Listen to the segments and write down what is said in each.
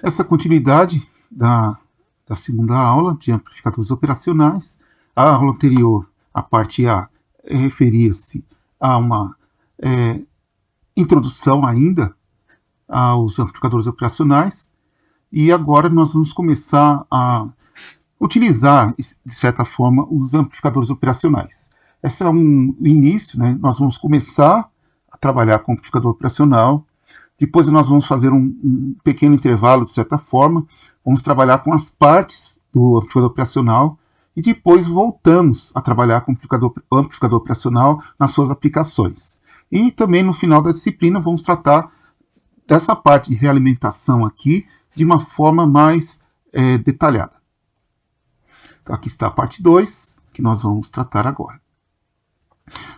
Essa continuidade da segunda aula de amplificadores operacionais. A aula anterior, a parte A, referia-se a uma introdução ainda aos amplificadores operacionais, e agora nós vamos começar a utilizar, de certa forma, os amplificadores operacionais. Esse é um início, né? Nós vamos começar a trabalhar com o amplificador operacional, depois nós vamos fazer um pequeno intervalo, de certa forma, vamos trabalhar com as partes do amplificador operacional, e depois voltamos a trabalhar com o amplificador operacional nas suas aplicações. E também no final da disciplina vamos tratar dessa parte de realimentação aqui de uma forma mais detalhada. Então aqui está a parte 2, que nós vamos tratar agora.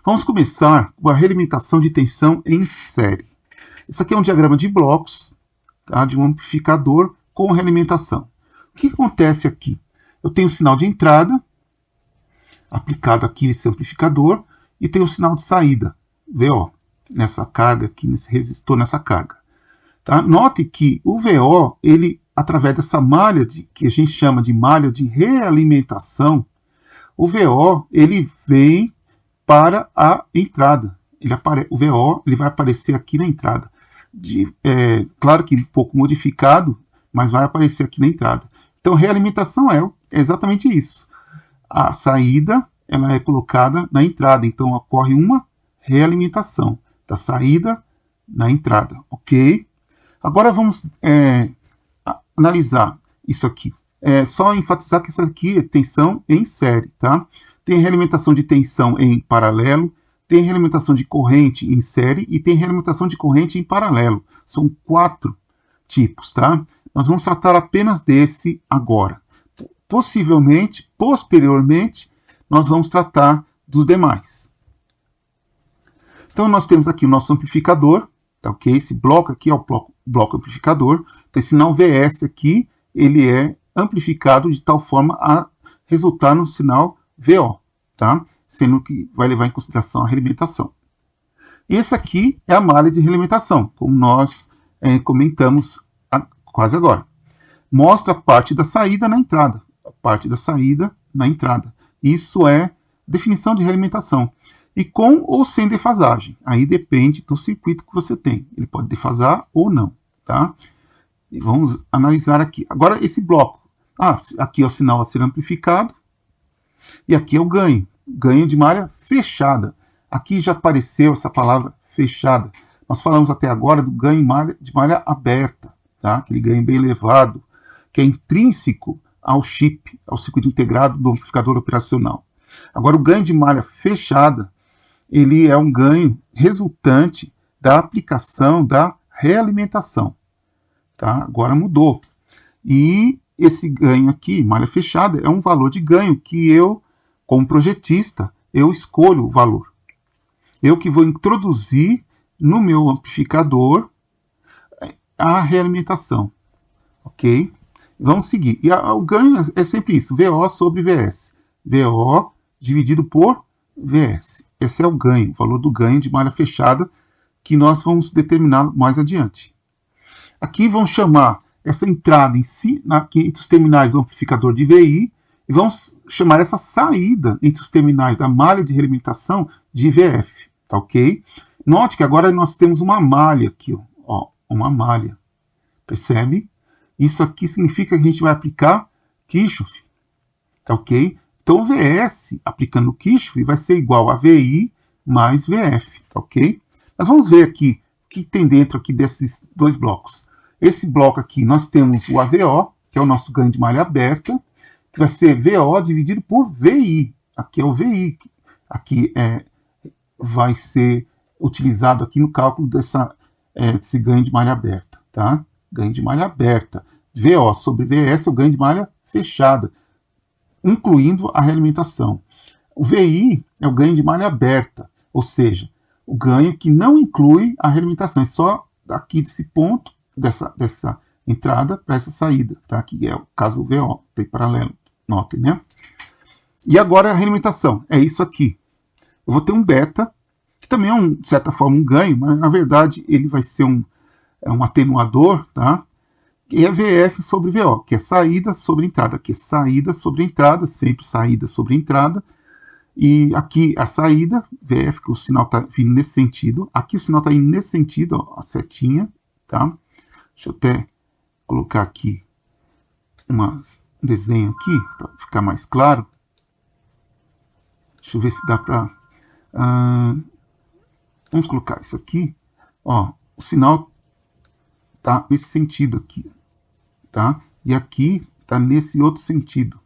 Vamos começar com a realimentação de tensão em série. Isso aqui é um diagrama de blocos, tá, de um amplificador com realimentação. O que acontece aqui? Eu tenho o sinal de entrada, aplicado aqui nesse amplificador, e tenho o sinal de saída, VO, nessa carga aqui, nesse resistor, nessa carga. Tá? Note que o VO, ele, através dessa malha, que a gente chama de malha de realimentação, o VO ele vem para a entrada. O VO ele vai aparecer aqui na entrada. Claro que um pouco modificado, mas vai aparecer aqui na entrada. Então, realimentação é exatamente isso. A saída ela é colocada na entrada, então ocorre uma realimentação da saída na entrada, ok? Agora vamos analisar isso aqui. Só enfatizar que isso aqui é tensão em série, tá? Tem realimentação de tensão em paralelo, tem realimentação de corrente em série e tem realimentação de corrente em paralelo. São 4 tipos, tá? Nós vamos tratar apenas desse agora. Possivelmente, posteriormente, nós vamos tratar dos demais. Então, nós temos aqui o nosso amplificador, tá, ok? Esse bloco aqui é o bloco amplificador. Então, esse sinal VS aqui, ele é amplificado de tal forma a resultar no sinal VO, tá? Sendo que vai levar em consideração a realimentação. E esse aqui é a malha de realimentação, como nós comentamos quase agora. Mostra a parte da saída na entrada. A parte da saída na entrada. Isso é definição de realimentação. E com ou sem defasagem. Aí depende do circuito que você tem. Ele pode defasar ou não, tá? E vamos analisar aqui. Agora esse bloco. Aqui é o sinal a ser amplificado. E aqui é o ganho. Ganho de malha fechada. Aqui já apareceu essa palavra fechada. Nós falamos até agora do ganho de malha aberta. Tá? Aquele ganho bem elevado, que é intrínseco ao chip, ao circuito integrado do amplificador operacional. Agora, o ganho de malha fechada, ele é um ganho resultante da aplicação da realimentação. Tá? Agora mudou. E esse ganho aqui, malha fechada, é um valor de ganho que eu, como projetista, eu escolho o valor. Eu que vou introduzir no meu amplificador a realimentação, ok? Vamos seguir. E o ganho é sempre isso, VO sobre VS. VO dividido por VS. Esse é o ganho, o valor do ganho de malha fechada, que nós vamos determinar mais adiante. Aqui vamos chamar essa entrada em si, entre os terminais do amplificador de VI, e vamos chamar essa saída entre os terminais da malha de realimentação de VF, tá ok? Note que agora nós temos uma malha aqui, ó, uma malha. Percebe? Isso aqui significa que a gente vai aplicar Kirchhoff. Tá ok? Então o VS aplicando o Kirchhoff vai ser igual a VI mais VF. Tá ok? Nós vamos ver aqui o que tem dentro aqui desses dois blocos. Esse bloco aqui nós temos o AVO, que é o nosso ganho de malha aberta, que vai ser VO dividido por VI. Aqui é o VI. Aqui vai ser utilizado aqui no cálculo desse ganho de malha aberta, tá? Ganho de malha aberta. VO sobre VS é o ganho de malha fechada, incluindo a realimentação. O VI é o ganho de malha aberta, ou seja, o ganho que não inclui a realimentação, é só daqui desse ponto, dessa entrada para essa saída, tá? Que é o caso do VO, tem paralelo, notem, né? E agora a realimentação, é isso aqui. Eu vou ter um beta, que também é, de certa forma, um ganho, mas na verdade ele vai ser um atenuador, tá? que é VF sobre VO, que é saída sobre entrada. Aqui é saída sobre entrada, sempre saída sobre entrada. E aqui a saída, VF, que o sinal está vindo nesse sentido. Aqui o sinal está indo nesse sentido, ó, a setinha, tá? Deixa eu até colocar aqui um desenho aqui, para ficar mais claro. Deixa eu ver se dá para... vamos colocar isso aqui. Ó, o sinal está nesse sentido aqui, tá? E aqui está nesse outro sentido.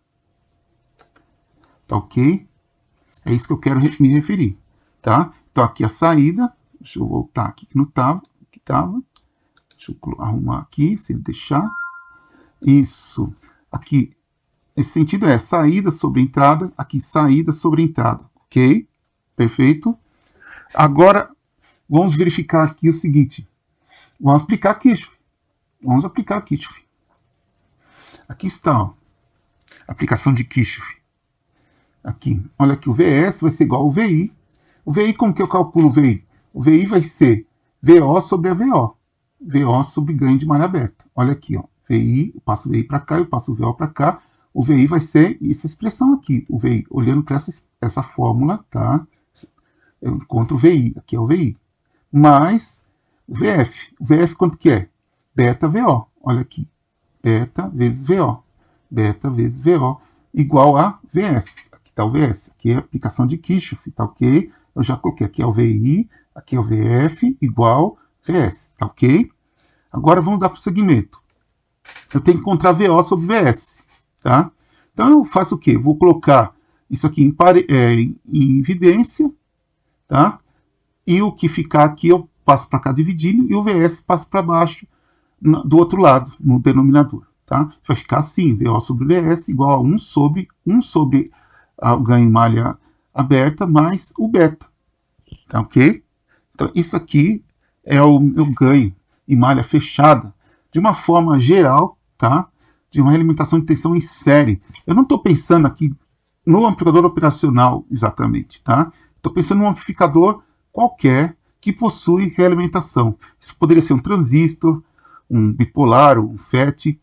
Tá ok? É isso que eu quero me referir, tá? Então aqui a saída, deixa eu voltar aqui que não estava, que estava. Deixa eu arrumar aqui, se ele deixar. Isso. Aqui, esse sentido é saída sobre entrada, aqui saída sobre entrada, ok? Perfeito. Agora, vamos verificar aqui o seguinte. Vamos aplicar Kirchhoff. Vamos aplicar Kirchhoff. Aqui está, ó, a aplicação de Kirchhoff. Aqui, olha aqui, o VS vai ser igual ao VI. O VI, como que eu calculo o VI? O VI vai ser VO sobre a VO. VO sobre ganho de malha aberta. Olha aqui, ó, VI, eu passo o VI para cá, eu passo o VO para cá. O VI vai ser essa expressão aqui, o VI. Olhando para essa fórmula, tá? Eu encontro o VI, aqui é o VI. Mais o VF. O VF quanto que é? Beta VO. Olha aqui, beta vezes VO. Beta vezes VO igual a VS. Aqui está o VS. Aqui é a aplicação de Kirchhoff, tá ok? Eu já coloquei aqui é o VI, aqui é o VF igual VS, tá ok? Agora vamos dar prosseguimento. Eu tenho que encontrar VO sobre VS, tá? Então eu faço o quê? Vou colocar isso aqui em evidência, tá? E o que ficar aqui eu passo para cá dividindo e o VS passa para baixo do outro lado, no denominador, tá? Vai ficar assim, VO sobre VS igual a 1 sobre o ganho em malha aberta mais o beta, tá ok? Então isso aqui é o meu ganho em malha fechada, de uma forma geral, tá? De uma realimentação de tensão em série. Eu não estou pensando aqui no amplificador operacional exatamente, tá? Estou pensando num amplificador qualquer que possui realimentação. Isso poderia ser um transistor, um bipolar, um FET,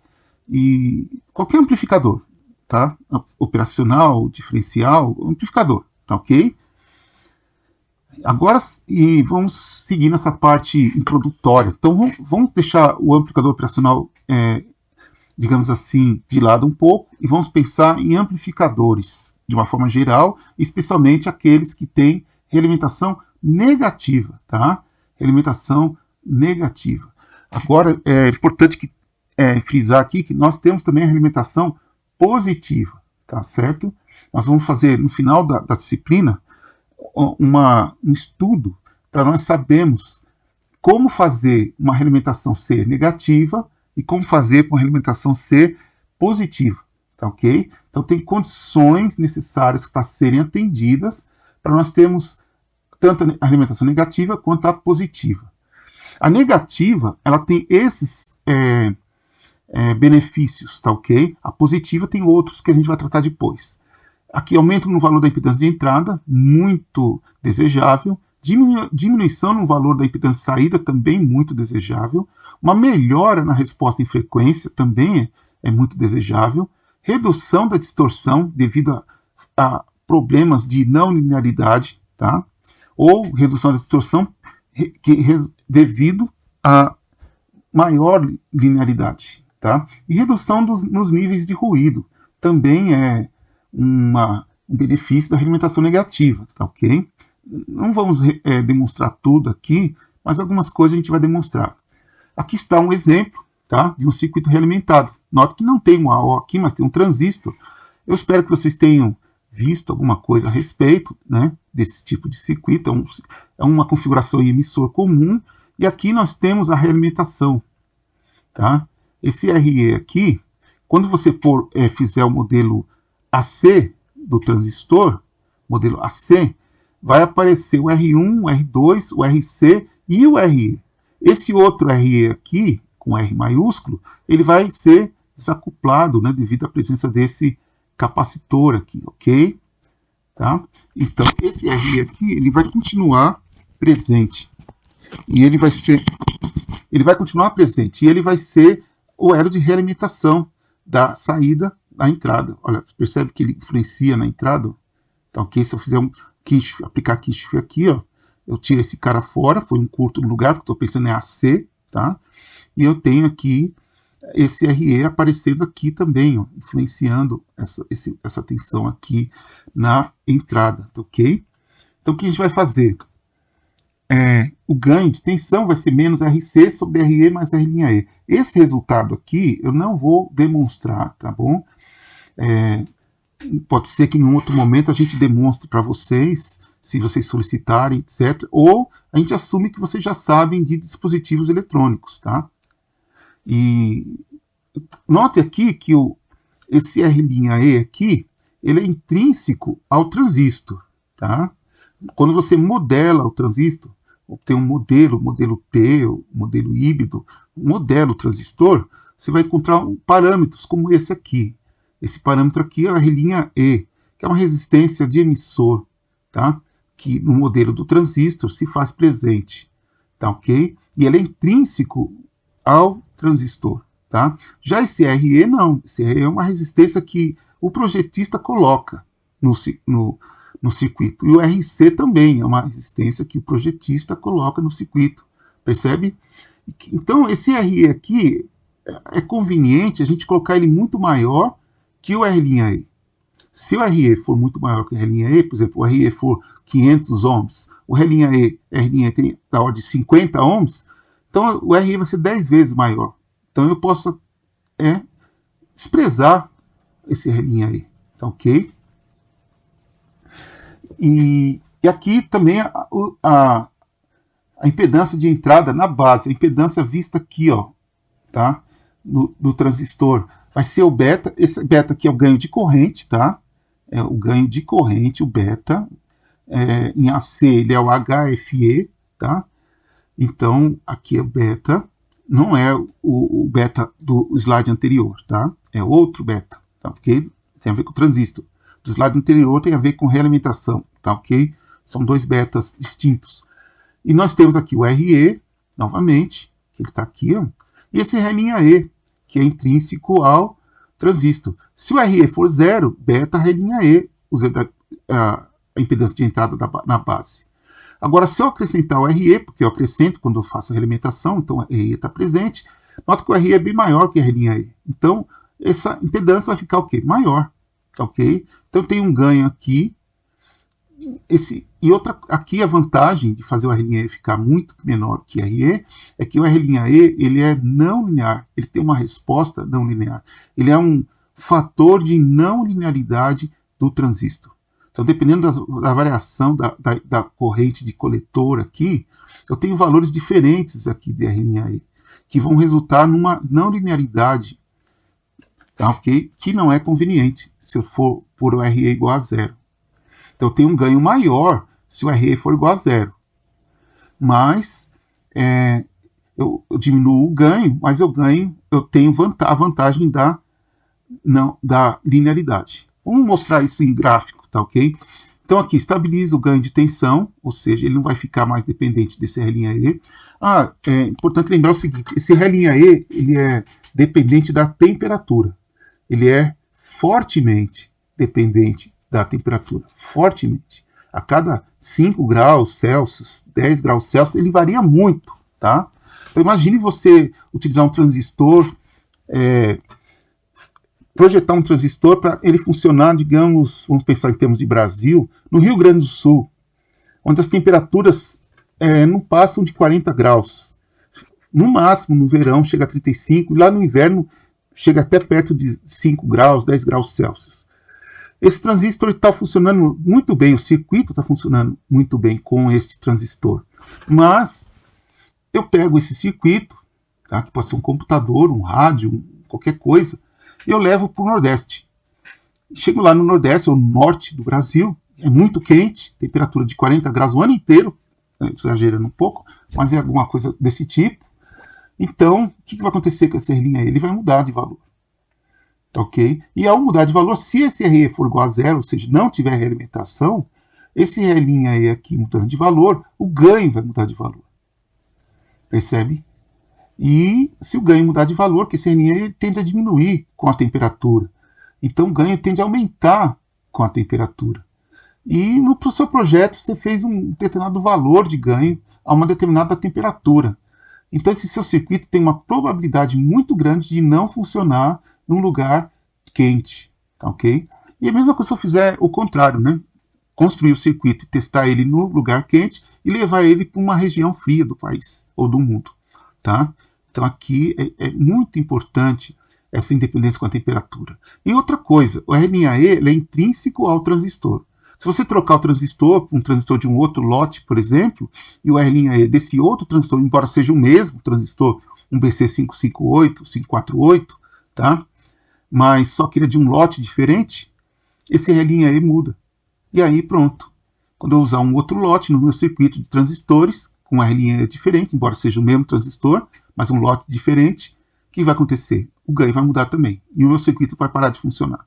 e qualquer amplificador, tá? Operacional, diferencial, amplificador, tá ok? Agora, e vamos seguir nessa parte introdutória. Então, vamos deixar o amplificador operacional, digamos assim, de lado um pouco, e vamos pensar em amplificadores, de uma forma geral, especialmente aqueles que têm realimentação negativa, tá? Realimentação negativa. Agora, é importante frisar aqui que nós temos também a realimentação positiva, tá certo? Nós vamos fazer, no final da disciplina, um estudo para nós sabermos como fazer uma realimentação ser negativa e como fazer com a realimentação ser positiva, tá ok? Então tem condições necessárias para serem atendidas para nós termos tanto a realimentação negativa quanto a positiva. A negativa, ela tem esses benefícios, tá ok? A positiva tem outros que a gente vai tratar depois. Aqui aumento no valor da impedância de entrada, muito desejável. Diminuição no valor da impedância de saída, também muito desejável. Uma melhora na resposta em frequência, também é muito desejável. Redução da distorção devido a problemas de não linearidade, tá? Ou redução da distorção devido a maior linearidade, tá? E redução nos níveis de ruído, também é um benefício da realimentação negativa, tá ok? Não vamos demonstrar tudo aqui, mas algumas coisas a gente vai demonstrar. Aqui está um exemplo, tá, de um circuito realimentado. Note que não tem um AO aqui, mas tem um transistor. Eu espero que vocês tenham visto alguma coisa a respeito, né, desse tipo de circuito. É uma configuração em emissor comum. E aqui nós temos a realimentação. Tá? Esse RE aqui, quando você fizer o modelo AC do transistor, modelo AC, vai aparecer o R1, o R2, o RC e o RE. Esse outro RE aqui, com R maiúsculo, ele vai ser desacoplado, né, devido à presença desse capacitor aqui, ok? Tá? Então, esse RE aqui, ele vai continuar presente. E ele vai continuar presente. E ele vai ser o elo de realimentação da saída da entrada. Olha, percebe que ele influencia na entrada? Então, aqui, se eu fizer um Kirchhoff, aplicar Kirchhoff aqui, ó, eu tiro esse cara fora, foi um curto lugar, porque estou pensando em AC, tá? E eu tenho aqui esse RE aparecendo aqui também, ó, influenciando essa tensão aqui na entrada, tá, ok? Então, o que a gente vai fazer? O ganho de tensão vai ser menos RC sobre RE mais R'E. Esse resultado aqui eu não vou demonstrar, tá bom? Pode ser que em um outro momento a gente demonstre para vocês, se vocês solicitarem, etc. Ou a gente assume que vocês já sabem de dispositivos eletrônicos, tá? E note aqui que esse R'E aqui, ele é intrínseco ao transistor, tá? Quando você modela o transistor, tem um modelo T, modelo híbrido, modela o transistor, você vai encontrar parâmetros como esse aqui. Esse parâmetro aqui é a R'E, que é uma resistência de emissor, tá? Que no modelo do transistor se faz presente, tá, ok? E ele é intrínseco ao transistor, tá? Já esse RE não, esse RE é uma resistência que o projetista coloca no circuito. E o RC também é uma resistência que o projetista coloca no circuito, percebe? Então, esse RE aqui é conveniente a gente colocar ele muito maior que o R'E. Se o RE for muito maior que o R'E, por exemplo, o RE for 500 ohms, o R'E tem da ordem de 50 ohms, então o RE vai ser 10 vezes maior. Então eu posso desprezar esse R'E, tá, ok? E aqui também a impedância de entrada na base, a impedância vista aqui, ó, tá? No transistor, vai ser o beta. Esse beta aqui é o ganho de corrente, tá? É o ganho de corrente, o beta. Em AC ele é o HFE, tá? Então aqui é o beta, não é o beta do slide anterior, tá? É outro beta, tá? Porque tem a ver com o transistor. Do slide anterior tem a ver com realimentação, tá, ok? São dois betas distintos. E nós temos aqui o RE, novamente, que ele está aqui, ó, e esse R'E, que é intrínseco ao transistor. Se o RE for 0, beta R'E, a impedância de entrada na base. Agora, se eu acrescentar o RE, porque eu acrescento quando eu faço a realimentação, então o RE está presente, nota que o RE é bem maior que a R'E. Então, essa impedância vai ficar o quê? Maior. Ok? Então tem um ganho aqui. Aqui a vantagem de fazer o R'E ficar muito menor que RE é que o R'E ele é não linear, ele tem uma resposta não linear. Ele é um fator de não linearidade do transistor. Então, dependendo da variação da corrente de coletor aqui, eu tenho valores diferentes aqui de R'E, que vão resultar numa não linearidade, tá, ok? Que não é conveniente se eu for por o RE igual a 0. Então eu tenho um ganho maior se o RE for igual a 0. Mas eu diminuo o ganho, mas eu tenho a vantagem da linearidade. Vamos mostrar isso em gráfico, tá, ok? Então aqui estabiliza o ganho de tensão, ou seja, ele não vai ficar mais dependente desse R'E. É importante lembrar o seguinte, esse R'E ele é dependente da temperatura. Ele é fortemente dependente da temperatura, fortemente. A cada 5 graus Celsius, 10 graus Celsius, ele varia muito, tá? Então imagine você utilizar um transistor, projetar um transistor para ele funcionar, digamos, vamos pensar em termos de Brasil, no Rio Grande do Sul, onde as temperaturas não passam de 40 graus. No máximo, no verão, chega a 35, e lá no inverno chega até perto de 5 graus, 10 graus Celsius. Esse transistor está funcionando muito bem, o circuito está funcionando muito bem com este transistor. Mas eu pego esse circuito, tá, que pode ser um computador, um rádio, qualquer coisa, e eu levo para o Nordeste. Chego lá no Nordeste, ou no norte do Brasil, é muito quente, temperatura de 40 graus o ano inteiro, exagerando um pouco, mas é alguma coisa desse tipo. Então, o que vai acontecer com esse R'E? Ele vai mudar de valor. Ok? E ao mudar de valor, se esse RE for igual a 0, ou seja, não tiver realimentação, esse R'E aqui mudando de valor, o ganho vai mudar de valor. Percebe? E se o ganho mudar de valor, que esse RNA ele tende a diminuir com a temperatura. Então o ganho tende a aumentar com a temperatura. E no seu projeto você fez um determinado valor de ganho a uma determinada temperatura. Então esse seu circuito tem uma probabilidade muito grande de não funcionar num lugar quente, tá ok? E a mesma coisa se eu fizer o contrário, né? Construir o circuito e testar ele no lugar quente e levar ele para uma região fria do país ou do mundo, tá? Então aqui é muito importante essa independência com a temperatura. E outra coisa, o RNAe ele é intrínseco ao transistor. Se você trocar o transistor por um transistor de um outro lote, por exemplo, e o RNAe desse outro transistor, embora seja o mesmo transistor, um BC558, 548, tá? Mas só que ele é de um lote diferente, esse RNAe muda. E aí pronto. Quando eu usar um outro lote no meu circuito de transistores, com RNAe diferente, embora seja o mesmo transistor, mas um lote diferente, o que vai acontecer? O ganho vai mudar também. E o meu circuito vai parar de funcionar.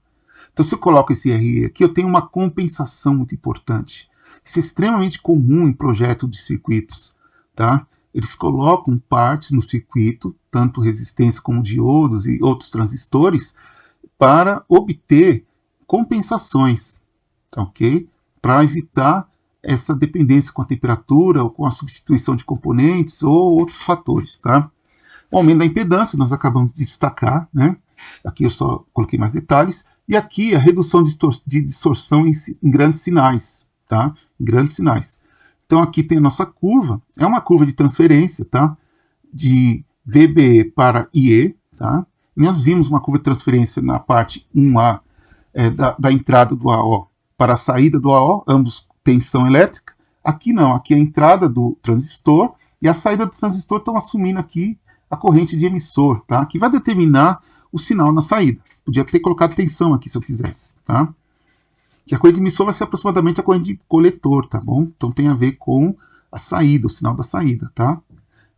Então, se eu coloco esse RE aqui, eu tenho uma compensação muito importante. Isso é extremamente comum em projetos de circuitos, tá? Eles colocam partes no circuito, tanto resistência como diodos e outros transistores, para obter compensações, tá ok? Para evitar essa dependência com a temperatura ou com a substituição de componentes ou outros fatores, tá? O aumento da impedância, nós acabamos de destacar, né? Aqui eu só coloquei mais detalhes. E aqui a redução de distorção em grandes sinais, tá? Em grandes sinais. Então aqui tem a nossa curva, é uma curva de transferência, tá? De VBE para IE, tá? E nós vimos uma curva de transferência na parte 1A da entrada do AO para a saída do AO, ambos tensão elétrica. Aqui não, aqui é a entrada do transistor e a saída do transistor estão assumindo aqui a corrente de emissor, tá? Que vai determinar o sinal na saída. Podia ter colocado tensão aqui se eu quisesse, tá? Que a corrente de emissor vai ser aproximadamente a corrente de coletor, tá bom? Então tem a ver com a saída, o sinal da saída, tá?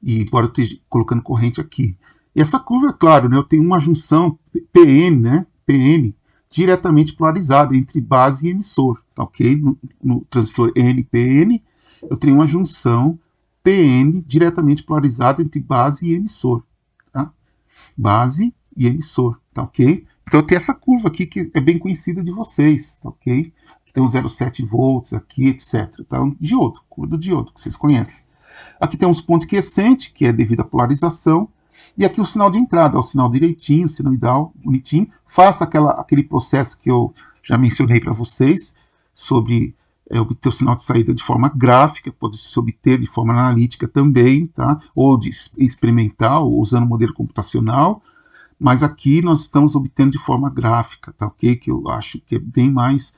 E embora eu esteja colocando corrente aqui. E essa curva, é claro, né? Eu tenho uma junção PN, né? PN, diretamente polarizada entre base e emissor, tá ok? No transistor NPN, eu tenho uma junção PN diretamente polarizada entre base e emissor, tá? Base e emissor, tá ok? Então eu tenho essa curva aqui que é bem conhecida de vocês, tá ok? Aqui tem um 0,7 volts aqui, etc. Tá? Um diodo, curva do diodo, que vocês conhecem. Aqui tem uns pontos quiescentes, que é devido à polarização. E aqui o sinal de entrada, o sinal direitinho, sinoidal, bonitinho. Faça aquele processo que eu já mencionei para vocês, sobre obter o sinal de saída de forma gráfica, pode se obter de forma analítica também, tá? Ou de experimental, usando modelo computacional. Mas aqui nós estamos obtendo de forma gráfica, tá ok? Que eu acho que é bem mais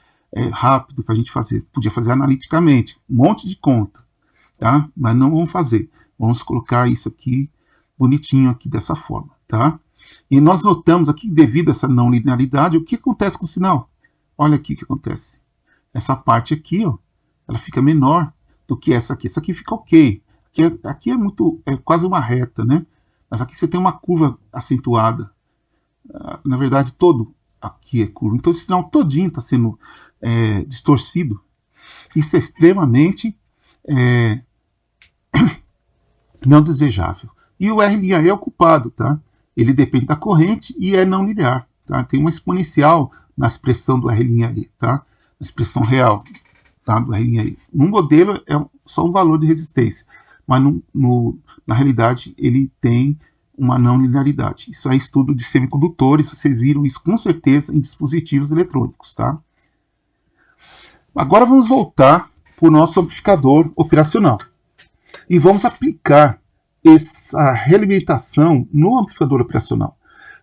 rápido para a gente fazer. Podia fazer analiticamente, um monte de conta, tá? Mas não vamos fazer. Vamos colocar isso aqui bonitinho aqui dessa forma, tá? E nós notamos aqui, devido a essa não linearidade, o que acontece com o sinal? Olha aqui o que acontece. Essa parte aqui, ó, ela fica menor do que essa aqui. Essa aqui fica ok. Aqui é quase uma reta, né? Mas aqui você tem uma curva acentuada. Na verdade, todo aqui é curva. Então, esse sinal todinho está sendo distorcido. Isso é extremamente não desejável. E o RNAe é o culpado, tá? Ele depende da corrente e é não linear, tá? Tem uma exponencial na expressão do RNAe, tá? Na expressão real, tá? Do RNAe. No modelo é só um valor de resistência, mas na realidade ele tem uma não linearidade. Isso é estudo de semicondutores, vocês viram isso com certeza em dispositivos eletrônicos, tá? Agora vamos voltar para o nosso amplificador operacional. E vamos aplicar essa realimentação no amplificador operacional.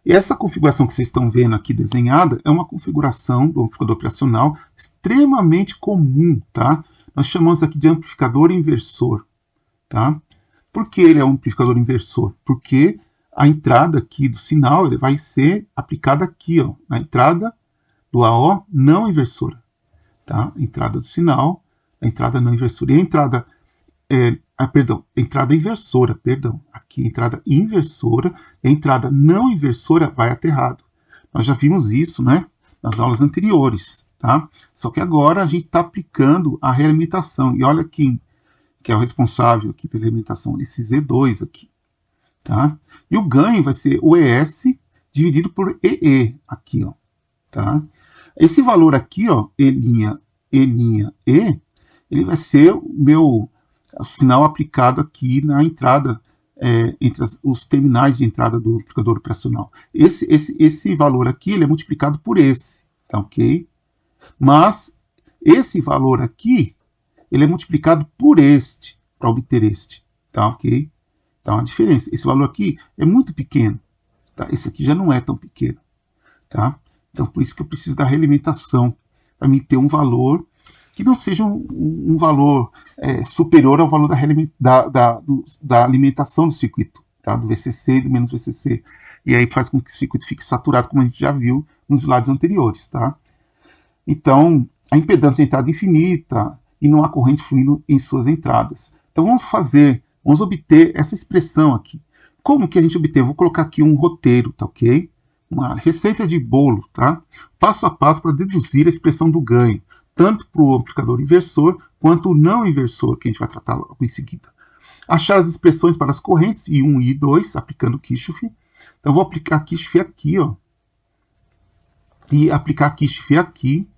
E essa configuração que vocês estão vendo aqui desenhada é uma configuração do amplificador operacional extremamente comum, tá? Nós chamamos aqui de amplificador inversor, tá? Por que ele é um amplificador inversor? Porque a entrada aqui do sinal ele vai ser aplicada aqui, ó, na entrada do AO não inversora, tá? A entrada do sinal, a entrada não inversora. E a entrada entrada inversora, perdão. Aqui, entrada inversora, a entrada não inversora vai aterrado. Nós já vimos isso, né, nas aulas anteriores, tá? Só que agora a gente está aplicando a realimentação. E olha quem que é o responsável aqui pela realimentação, esse Z2 aqui, tá? E o ganho vai ser o ES dividido por EE, aqui, ó, tá? Esse valor aqui, ó, E', E', ele vai ser o sinal aplicado aqui na entrada, entre os terminais de entrada do amplificador operacional. Esse valor aqui, ele é multiplicado por esse, tá ok? Mas esse valor aqui, ele é multiplicado por este, para obter este, tá ok? Então a diferença, esse valor aqui é muito pequeno, tá? Esse aqui já não é tão pequeno, tá? Então por isso que eu preciso da realimentação, para mim ter um valor que não seja um valor superior ao valor da alimentação do circuito, tá? Do VCC e do menos VCC. E aí faz com que o circuito fique saturado, como a gente já viu nos slides anteriores, tá? Então, a impedância de entrada infinita e não há corrente fluindo em suas entradas. Então vamos obter essa expressão aqui. Como que a gente obteve? Vou colocar aqui um roteiro, tá ok? Uma receita de bolo, tá? Passo a passo para deduzir a expressão do ganho, tanto para o amplificador inversor quanto o não inversor, que a gente vai tratar logo em seguida. Achar as expressões para as correntes I1 e I2, aplicando Kirchhoff. Então, vou aplicar Kirchhoff aqui, ó. E aplicar Kirchhoff aqui.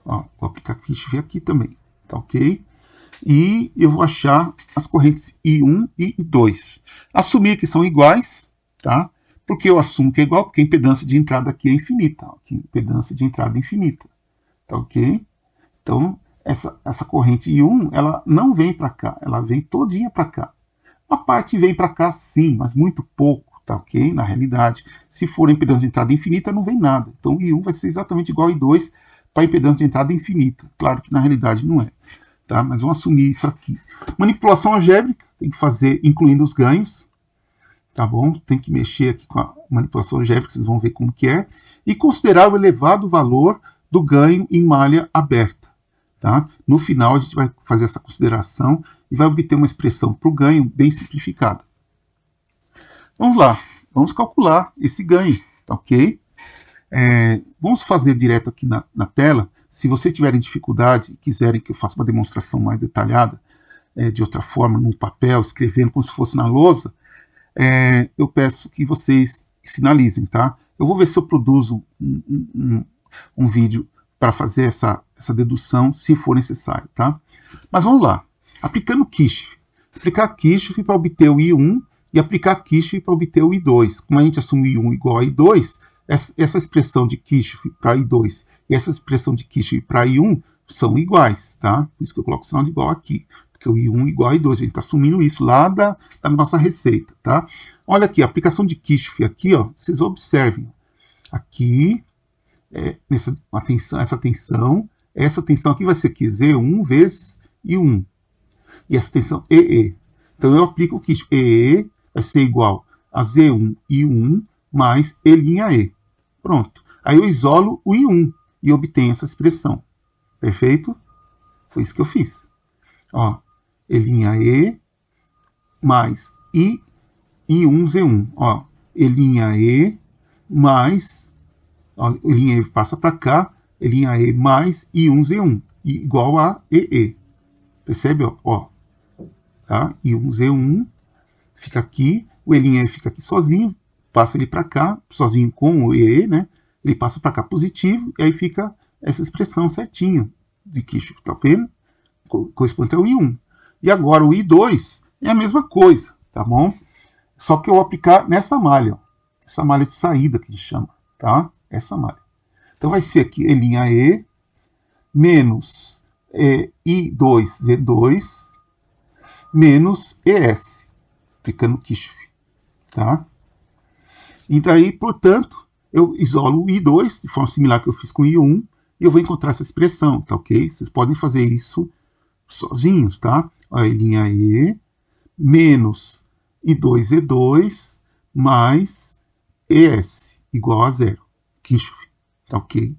Ó, vou aplicar Kirchhoff aqui também, tá ok? E eu vou achar as correntes I1 e I2. Assumir que são iguais, tá? Porque eu assumo que é igual, porque a impedância de entrada aqui é infinita. Ó, aqui, impedância de entrada infinita. Tá ok? Então, essa corrente I1, ela não vem para cá, ela vem todinha para cá. A parte vem para cá sim, mas muito pouco, tá ok? Na realidade, se for a impedância de entrada infinita, não vem nada. Então, I1 vai ser exatamente igual a I2 para a impedância de entrada infinita. Claro que na realidade não é, tá? Mas vamos assumir isso aqui. Manipulação algébrica, tem que fazer incluindo os ganhos, tá bom? Tem que mexer aqui com a manipulação algébrica, vocês vão ver como que é. E considerar o elevado valor do ganho em malha aberta, tá? No final a gente vai fazer essa consideração e vai obter uma expressão para o ganho bem simplificada. Vamos lá, vamos calcular esse ganho, tá ok? Vamos fazer direto aqui na tela. Se vocês tiverem dificuldade e quiserem que eu faça uma demonstração mais detalhada, de outra forma, no papel, escrevendo como se fosse na lousa, eu peço que vocês sinalizem, tá? Eu vou ver se eu produzo um vídeo para fazer essa dedução, se for necessário, tá? Mas vamos lá. Aplicando Kirchhoff. Aplicar Kirchhoff para obter o I1 e aplicar Kirchhoff para obter o I2. Como a gente assume I1 igual a I2, essa expressão de Kirchhoff para I2 e essa expressão de Kirchhoff para I1 são iguais, tá? Por isso que eu coloco o sinal de igual aqui. Porque o I1 igual a I2. A gente está assumindo isso lá da nossa receita, tá? Olha aqui, a aplicação de Kirchhoff aqui, ó, vocês observem. Aqui, essa tensão aqui vai ser aqui, Z1 vezes I1. E essa tensão EE. Então eu aplico o Kirchhoff. EE vai ser igual a Z1 I1 mais E'. Pronto. Aí eu isolo o I1 e obtenho essa expressão. Perfeito? Foi isso que eu fiz. Ó, E' mais I1Z1. Ó, E' mais... E' passa para cá, E' mais I1Z1, igual a EE. Percebe? Ó, tá? I1Z1 fica aqui, o E' fica aqui sozinho, passa ele para cá, sozinho com o EE, né? Ele passa para cá positivo, e aí fica essa expressão certinho de Kirchhoff, tá vendo? Corresponde ao I1. E agora o I2 é a mesma coisa, tá bom? Só que eu vou aplicar nessa malha, ó, essa malha de saída que a gente chama, tá? Essa malha. Então vai ser aqui E' menos I2Z2 menos ES, aplicando Kirchhoff, tá? E daí, portanto, eu isolo o I2 de forma similar que eu fiz com o I1 e eu vou encontrar essa expressão, tá ok? Vocês podem fazer isso sozinhos, tá? Ó, E' menos I2Z2 mais ES igual a 0. Kirchhoff, tá ok?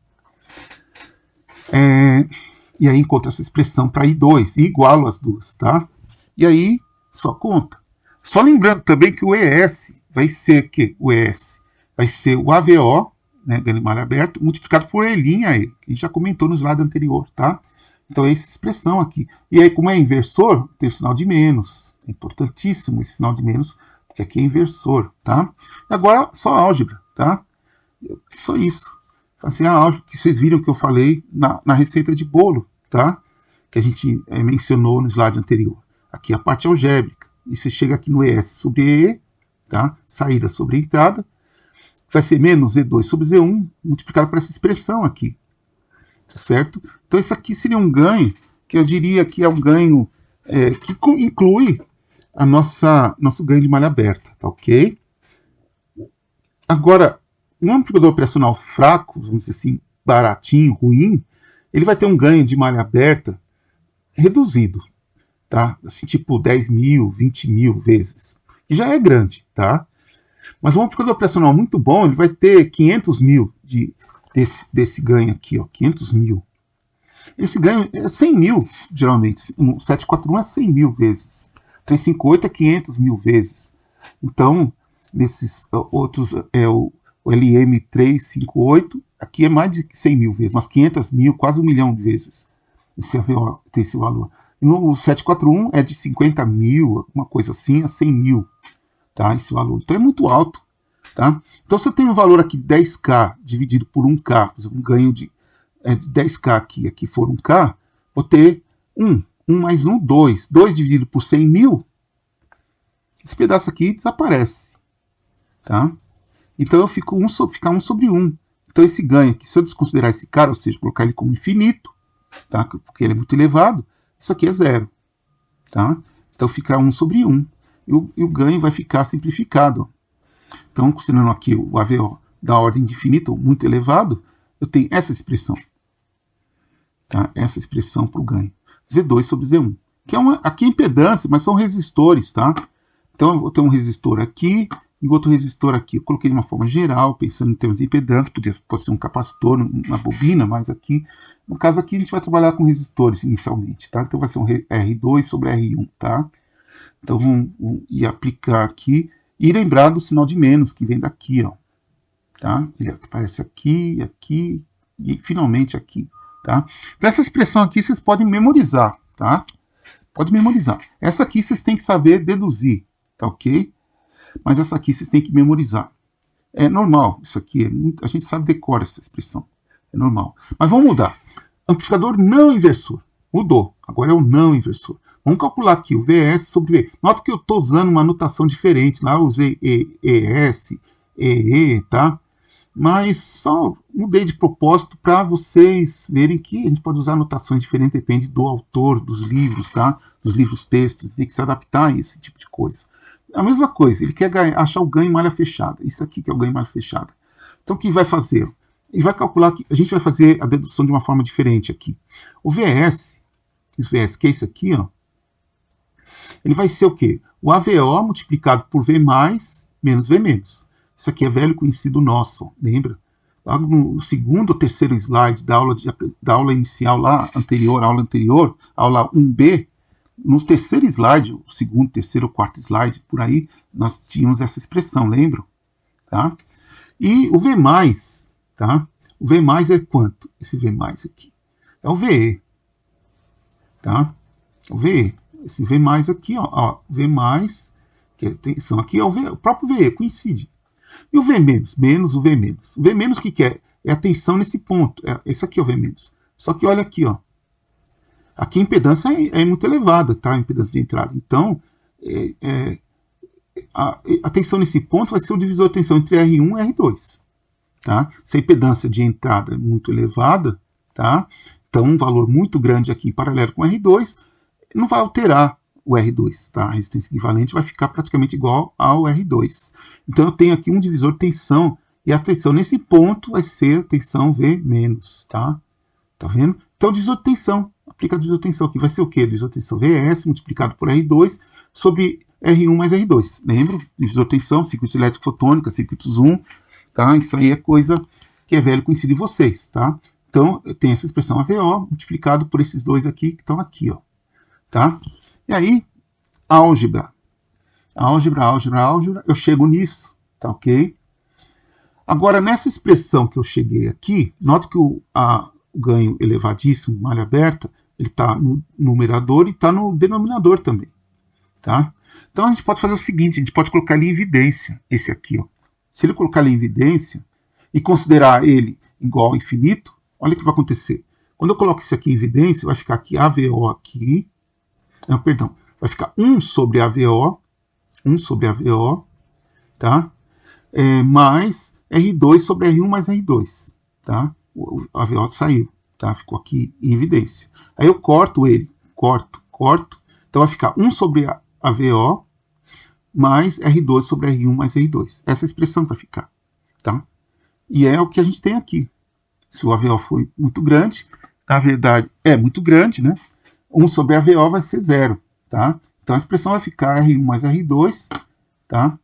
E aí encontro essa expressão para I2 e igualo as duas, tá? E aí só conta. Só lembrando também que o ES vai ser que o ES vai ser o AVO, né, ganho de malha aberta, multiplicado por E', que a gente já comentou no slide anterior, tá? Então é essa expressão aqui. E aí, como é inversor, tem o sinal de menos. É importantíssimo esse sinal de menos porque aqui é inversor, tá? E agora só álgebra, tá? Só isso. Assim, a álgebra que vocês viram que eu falei na receita de bolo, tá? Que a gente mencionou no slide anterior. Aqui a parte algébrica. E você chega aqui no ES sobre EE, tá? Saída sobre entrada. Vai ser menos Z2 sobre Z1 multiplicado por essa expressão aqui. Tá certo? Então isso aqui seria um ganho, que eu diria que é um ganho que inclui a nosso ganho de malha aberta, tá ok? Agora, um amplificador operacional fraco, vamos dizer assim, baratinho, ruim, ele vai ter um ganho de malha aberta reduzido, tá? Assim, tipo 10 mil, 20 mil vezes, que já é grande, tá? Mas um amplificador operacional muito bom, ele vai ter 500 mil desse ganho aqui, ó, 500 mil. Esse ganho é 100 mil, geralmente. O 741 é 100 mil vezes. 358 é 500 mil vezes. Então, nesses outros, o LM358, aqui é mais de 100 mil vezes, mas 500 mil, quase 1 milhão de vezes. Esse AVO tem esse valor. E no 741 é de 50 mil, uma coisa assim, a 100 mil, tá? Esse valor. Então é muito alto, tá? Então se eu tenho um valor aqui de 10K dividido por 1K, por exemplo, um ganho de 10K aqui for 1K, vou ter 1 mais 1, 2. 2 dividido por 100 mil, esse pedaço aqui desaparece, tá? Então eu fico ficar 1 sobre 1. Então esse ganho aqui, se eu desconsiderar esse cara, ou seja, colocar ele como infinito, tá? Porque ele é muito elevado, isso aqui é zero, tá? Então fica 1 sobre 1. E o ganho vai ficar simplificado. Então, considerando aqui o AVO da ordem de infinito, muito elevado, eu tenho essa expressão. Tá? Essa expressão para o ganho. Z2 sobre Z1. Que é aqui é impedância, mas são resistores, tá? Então eu vou ter um resistor aqui e outro resistor aqui. Eu coloquei de uma forma geral, pensando em termos de impedância, pode ser um capacitor, uma bobina, mas aqui, no caso aqui, a gente vai trabalhar com resistores inicialmente, tá? Então vai ser um R2 sobre R1, tá? Então vamos ir aplicar aqui e lembrar do sinal de menos que vem daqui, ó. Tá? Ele aparece aqui, aqui e finalmente aqui, tá? Então, essa expressão aqui vocês podem memorizar, tá? Pode memorizar. Essa aqui vocês têm que saber deduzir, tá ok? Mas essa aqui vocês têm que memorizar. É normal, isso aqui, a gente sabe decorar essa expressão. É normal. Mas vamos mudar. Amplificador não inversor. Mudou. Agora é o não inversor. Vamos calcular aqui o VS sobre V. Nota que eu estou usando uma notação diferente. Lá eu usei ES, EE, tá? Mas só mudei de propósito para vocês verem que a gente pode usar notações diferentes, depende do autor, dos livros, tá? Dos livros textos, tem que se adaptar a esse tipo de coisa. A mesma coisa, ele quer achar o ganho em malha fechada. Isso aqui que é o ganho em malha fechada. Então o que vai fazer? Ele vai calcular que a gente vai fazer a dedução de uma forma diferente aqui. O VS, que é esse aqui, ó, ele vai ser o quê? O AVO multiplicado por V mais menos V menos. Isso aqui é velho conhecido nosso, lembra? Lá no segundo ou terceiro slide da aula inicial lá, aula anterior, aula 1B, no terceiro slide, o segundo, terceiro ou quarto slide, por aí, nós tínhamos essa expressão, lembram? Tá? E o V mais, tá? O V mais é quanto? Esse V mais aqui. É o VE. Tá? O VE. Esse V mais aqui, ó, V mais, que atenção, aqui é o próprio VE, coincide. E o V menos, menos o V menos. O V menos o que é? É a tensão nesse ponto. Esse aqui é o V menos. Só que olha aqui, ó. Aqui a impedância é muito elevada, tá? A impedância de entrada. Então, a tensão nesse ponto vai ser o divisor de tensão entre R1 e R2. Tá? Se a impedância de entrada é muito elevada, tá? Então um valor muito grande aqui em paralelo com R2 não vai alterar o R2, tá? A resistência equivalente vai ficar praticamente igual ao R2. Então eu tenho aqui um divisor de tensão, e a tensão nesse ponto vai ser a tensão V menos, tá? Tá vendo? Então o divisor de tensão, aplica o divisor de tensão aqui, vai ser o quê? O divisor de tensão VS multiplicado por R2 sobre R1 mais R2. Lembra? Divisor de tensão, circuitos elétrico fotônica, circuitos Zoom, tá? Isso aí é coisa que é velho conhecido de vocês, tá? Então eu tenho essa expressão AVO multiplicado por esses dois aqui que estão aqui, ó. Tá? E aí, álgebra, eu chego nisso, tá ok? Agora, nessa expressão que eu cheguei aqui, note que o ganho elevadíssimo, malha aberta, ele está no numerador e está no denominador também. tá? Então a gente pode fazer o seguinte, a gente pode colocar ele em evidência, esse aqui, ó. Se ele colocar ele em evidência e considerar ele igual ao infinito, olha o que vai acontecer. Quando eu coloco isso aqui em evidência, vai ficar aqui AVO aqui, não, perdão, vai ficar 1 sobre AVO, tá? Mais R2 sobre R1 mais R2, tá? O AVO saiu, tá? Ficou aqui em evidência. Aí eu corto ele, corto, então vai ficar 1 sobre AVO mais R2 sobre R1 mais R2. Essa expressão vai ficar, tá? E é o que a gente tem aqui. Se o AVO foi muito grande, na verdade é muito grande, né? 1 sobre AVO vai ser 0, tá? Então a expressão vai ficar R1 mais R2, tá?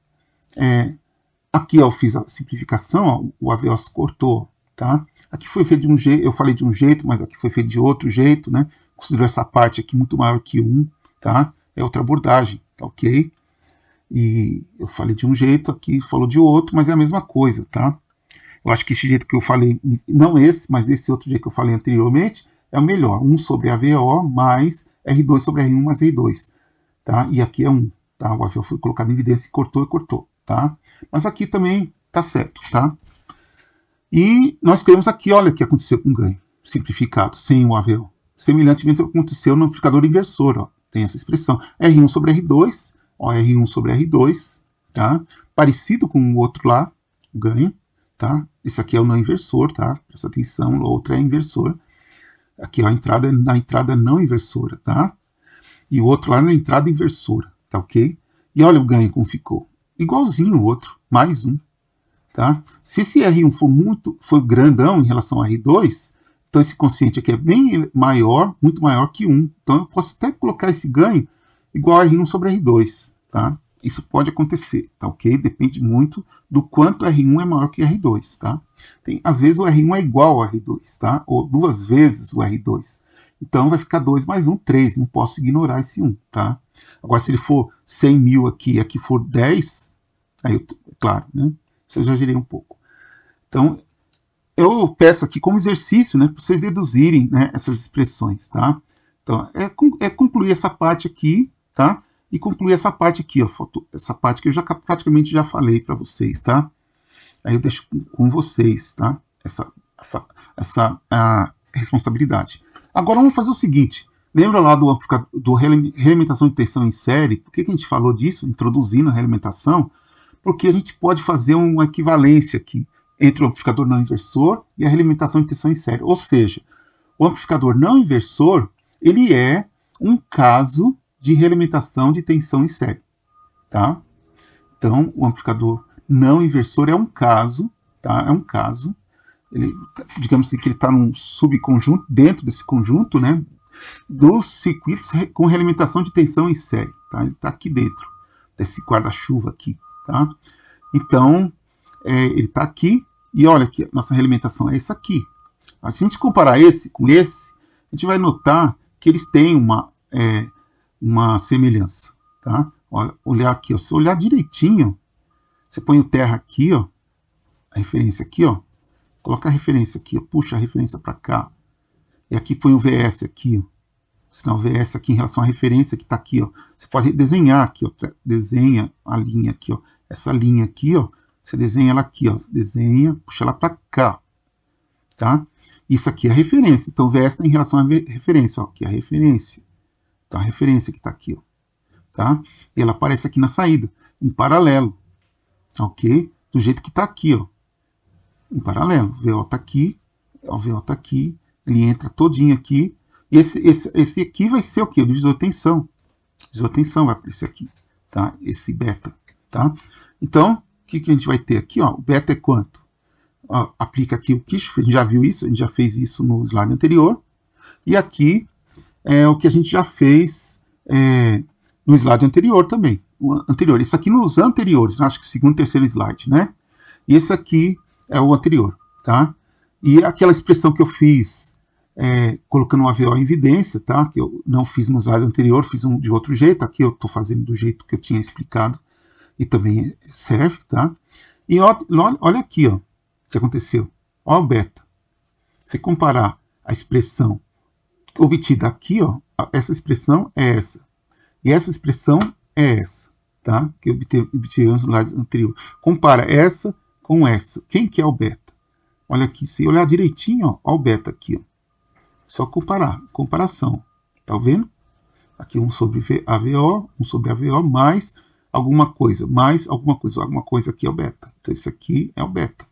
Aqui eu fiz a simplificação, ó, o AVO se cortou, tá? Aqui foi feito de um jeito, eu falei de um jeito, mas aqui foi feito de outro jeito, né? Considerou essa parte aqui muito maior que 1, tá? É outra abordagem, tá ok? E eu falei de um jeito, aqui falou de outro, mas é a mesma coisa, tá? Eu acho que esse jeito que eu falei, não esse, mas esse outro jeito que eu falei anteriormente, é o melhor. 1 sobre AVO mais R2 sobre R1 mais R2, tá? E aqui é 1, tá? O AVO foi colocado em evidência e cortou, tá? Mas aqui também tá certo, tá? E nós temos aqui, olha o que aconteceu com o ganho, simplificado, sem o AVO. Semelhantemente aconteceu no amplificador inversor, ó, tem essa expressão. R1 sobre R2, ó, R1 sobre R2, tá? Parecido com o outro lá, o ganho, tá? Esse aqui é o não inversor, tá? Presta atenção, o outro é inversor. Aqui, ó, a entrada é na entrada não inversora, tá? E o outro lá na entrada inversora, tá ok? E olha o ganho como ficou. Igualzinho o outro, mais 1, tá? Se esse R1 for grandão em relação a R2, então esse quociente aqui é bem maior, muito maior que 1. Então eu posso até colocar esse ganho igual a R1 sobre R2, tá? Isso pode acontecer, tá ok? Depende muito do quanto R1 é maior que R2, tá? Às vezes o R1 é igual ao R2, tá? Ou 2 vezes o R2. Então vai ficar 2 mais 1, 3. Não posso ignorar esse 1, tá? Agora, se ele for 100 mil aqui e aqui for 10, aí eu, claro, né? Eu exagerei um pouco. Então, eu peço aqui como exercício, né, para vocês deduzirem, né, essas expressões, tá? Então, é concluir essa parte aqui, tá? E concluir essa parte aqui, ó, essa parte que eu já praticamente já falei para vocês, tá? Aí eu deixo com vocês, tá? Essa responsabilidade. Agora vamos fazer o seguinte. Lembra lá do realimentação de tensão em série? Por que a gente falou disso, introduzindo a realimentação? Porque a gente pode fazer uma equivalência aqui entre o amplificador não inversor e a realimentação de tensão em série. Ou seja, o amplificador não inversor, ele é um caso de realimentação de tensão em série, tá? Então, o amplificador não inversor é um caso, tá? É um caso. Ele, digamos assim, que ele está num subconjunto, dentro desse conjunto, né? Dos circuitos com realimentação de tensão em série, tá? Ele está aqui dentro desse guarda-chuva aqui, tá? Então, ele está aqui, e olha que a nossa realimentação é essa aqui. Se a gente comparar esse com esse, a gente vai notar que eles têm uma semelhança, tá? Olha, olhar aqui, ó, se olhar direitinho, você põe o terra aqui, ó, a referência aqui, ó, coloca a referência aqui, ó, puxa a referência para cá, e aqui põe o VS aqui, ó, sinal VS aqui em relação à referência que está aqui, ó. Você pode desenhar aqui, ó, desenha a linha aqui, ó, essa linha aqui, ó, você desenha ela aqui, ó, desenha, puxa ela para cá, tá? Isso aqui é a referência, então VS está em relação à referência, ó, aqui é a referência, tá? A referência que está aqui, ó, tá? E ela aparece aqui na saída, em paralelo, ok? Do jeito que está aqui, ó, em paralelo, o VO está aqui, o VO está aqui, ele entra todinho aqui, e esse aqui vai ser o quê? O divisor de tensão. O divisor de tensão vai aparecer aqui, tá? Esse beta, tá? Então, o que a gente vai ter aqui, ó? O beta é quanto? Ó, aplica aqui o Kirchhoff, a gente já viu isso, a gente já fez isso no slide anterior. E aqui é o que a gente já fez no slide anterior também. Isso aqui nos anteriores, acho que segundo e terceiro slide, né? E esse aqui é o anterior, tá? E aquela expressão que eu fiz colocando um AVO em evidência, tá? Que eu não fiz no slide anterior, fiz um de outro jeito. Aqui eu estou fazendo do jeito que eu tinha explicado e também serve, tá? E olha aqui, ó, o que aconteceu. Olha o beta. Se comparar a expressão obtida aqui, ó, essa expressão é essa. E essa expressão é essa, tá? Que obtivemos no slide anterior. Compara essa com essa. Quem que é o beta? Olha aqui, se olhar direitinho, ó, olha o beta aqui, ó. Só comparar, comparação. Tá vendo? Aqui um sobre AVO, um sobre AVO, mais alguma coisa aqui é o beta. Então esse aqui é o beta,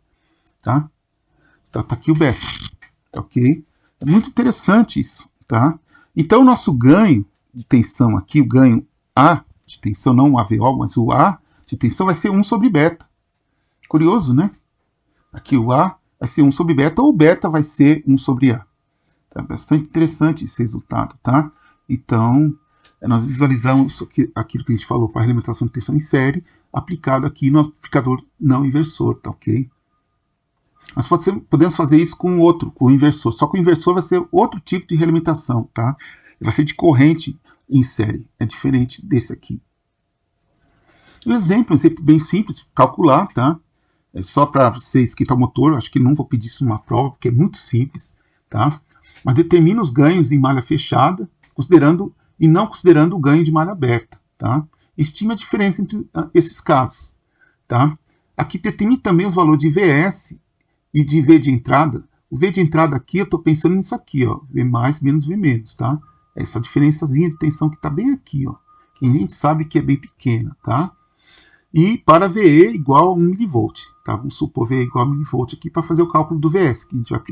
tá? Então tá aqui o beta, tá ok? É muito interessante isso, tá? Então o nosso ganho de tensão aqui, o ganho A de tensão, não o AVO, mas o A de tensão vai ser 1 sobre beta. Curioso, né? Aqui o A vai ser 1 sobre beta, ou o beta vai ser 1 sobre A. Tá bastante interessante esse resultado, tá? Então, nós visualizamos aquilo que a gente falou para a alimentação de tensão em série, aplicado aqui no amplificador não inversor, tá ok? Nós podemos fazer isso com o inversor, só que o inversor vai ser outro tipo de realimentação, tá? Vai ser de corrente em série, é diferente desse aqui. Um exemplo bem simples, calcular, tá? É só para você esquentar o motor, acho que não vou pedir isso numa prova, porque é muito simples, tá? Mas determina os ganhos em malha fechada, e não considerando o ganho de malha aberta, tá? Estima a diferença entre esses casos, tá? Aqui determina também os valores de VS e de V de entrada. O V de entrada aqui, eu estou pensando nisso aqui, ó, V mais menos V menos, tá? Essa diferençazinha de tensão que está bem aqui, ó, que a gente sabe que é bem pequena, tá? E para VE igual a 1 mV, tá? Vamos supor VE igual a 1 mV aqui para fazer o cálculo do VS, que a gente vai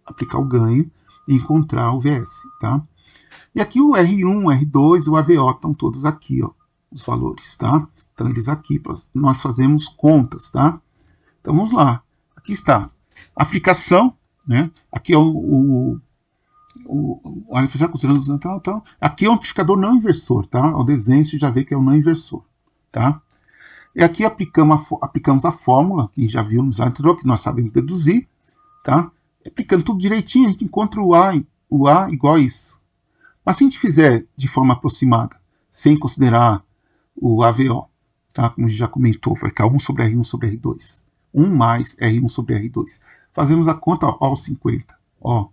aplicar o ganho e encontrar o VS, tá? E aqui o R1, o R2 e o AVO estão todos aqui, ó, os valores, tá? Então eles aqui, nós fazemos contas, tá? Então vamos lá. Aqui está a aplicação, né? Aqui é já considerando tal. Aqui é um amplificador não inversor, tá? O desenho você já vê que é um não inversor, tá? E aqui aplicamos a fórmula, que já viu no slide anterior, que nós sabemos deduzir, tá? Aplicando tudo direitinho, a gente encontra o A igual a isso. Mas se a gente fizer de forma aproximada, sem considerar o AVO, tá? Como a gente já comentou, vai ficar 1 sobre R1 sobre R2. 1 mais R1 sobre R2. Fazemos a conta, ó, 50. Ó,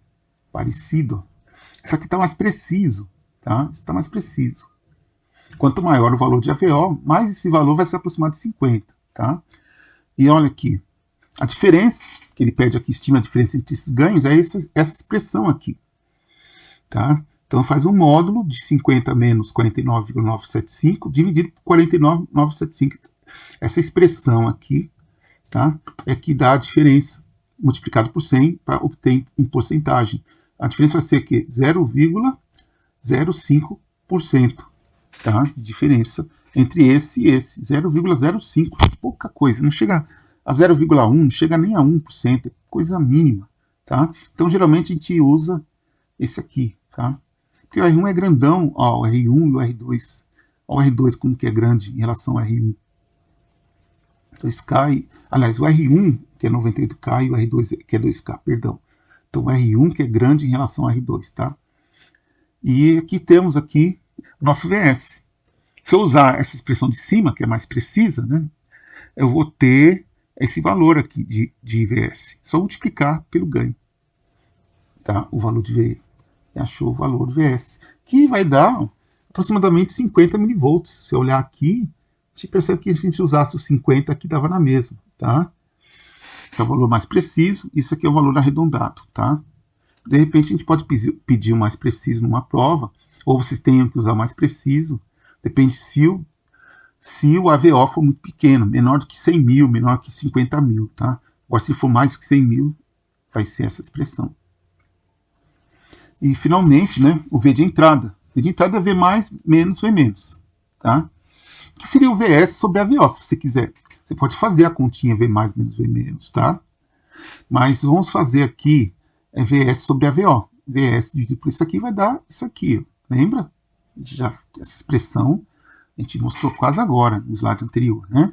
parecido. Isso aqui está mais preciso, tá? Isso está mais preciso. Quanto maior o valor de AVO, mais esse valor vai se aproximar de 50, tá? E olha aqui, a diferença que ele pede aqui, estima a diferença entre esses ganhos, é essa expressão aqui, tá? Então faz um módulo de 50 menos 49,975 dividido por 49,975. Essa expressão aqui, tá? É que dá a diferença multiplicado por 100 para obter em porcentagem. A diferença vai ser aqui 0,05%, tá? De diferença entre esse e esse, 0,05, pouca coisa, não chega a 0,1, não chega nem a 1%, é coisa mínima, tá? Então geralmente a gente usa esse aqui, tá? Porque o R1 é grandão, ó, o R1 e o R2. Ó, o R2 como que é grande em relação ao R1. 2K, aliás, o R1 que é 98K e o R2 que é 2K, perdão. Então o R1 que é grande em relação ao R2, tá? E aqui temos aqui o nosso VS. Se eu usar essa expressão de cima, que é mais precisa, né? Eu vou ter esse valor aqui de VS. Só multiplicar pelo ganho, tá? O valor de VE. Achou o valor do VS, que vai dar aproximadamente 50 mV. Se eu olhar aqui, a gente percebe que se a gente usasse os 50 aqui, dava na mesma, tá? Esse é o valor mais preciso, isso aqui é o valor arredondado, tá? De repente a gente pode pedir o mais preciso numa prova, ou vocês tenham que usar o mais preciso, depende se o AVO for muito pequeno, menor do que 100 mil, menor que 50 mil, tá? Agora se for mais que 100 mil, vai ser essa expressão. E, finalmente, né, o V de entrada. V de entrada é V mais menos V menos, tá? Que seria o VS sobre a VO, se você quiser. Você pode fazer a continha V mais menos V menos, tá? Mas vamos fazer aqui VS sobre a VO. VS dividido por isso aqui vai dar isso aqui, ó. Lembra? Essa expressão a gente mostrou quase agora, no slide anterior, né?